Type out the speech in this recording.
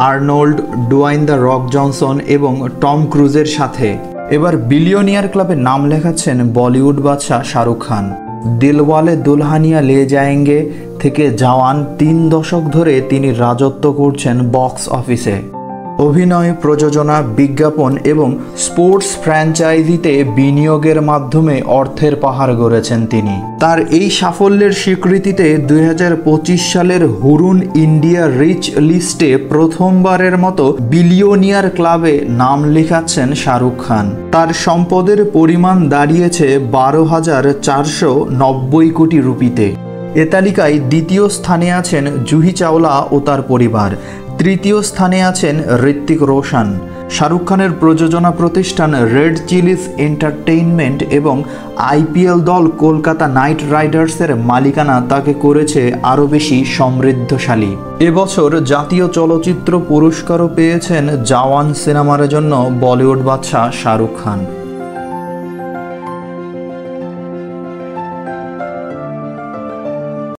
Arnold, Dwayne the rock Johnson এবং Tom ক্রুজের সাথে। এবার বিলিয়নিয়ার ক্লাবে নাম লেখাচ্ছেন বলিউড বাদশা শাহরুখ খান। দিলওয়ালে দুলহানিয়া লে যায়েঙ্গে থেকে জওয়ান 3 দশক ধরে তিনি রাজত্ব করছেন বক্স অফিসে। অভিনয়, প্রযোজনা, বিজ্ঞাপন এবং স্পোর্টস ফ্র্যাঞ্চাইজিতে বিনিয়োগের মাধ্যমে অর্থের পাহাড় গড়েছেন তিনি। তার এই সাফল্যের স্বীকৃতিতে 2025 সালের হুরুন ইন্ডিয়া রিচ লিস্টে প্রথমবারের মতো বিলিয়নিয়ার ক্লাবে নাম লেখাচ্ছেন শাহরুখ খান। তার সম্পদের পরিমাণ দাঁড়িয়েছে 12,490 কোটি রুপিতে। এ তালিকায় দ্বিতীয় স্থানে আছেন জুহি চাওলা ও তার পরিবার। তৃতীয় স্থানে আছেন ঋত্বিক রোশন। শাহরুখ খানের প্রযোজনা প্রতিষ্ঠান রেড চিলিজ এন্টারটেইনমেন্ট এবং আইপিএল দল কলকাতা নাইট রাইডার্সের মালিকানা তাকে করেছে আরও বেশি সমৃদ্ধশালী। এবছর জাতীয় চলচ্চিত্র পুরস্কারও পেয়েছেন জওয়ান সিনেমার জন্য বলিউড বাদশা শাহরুখ খান।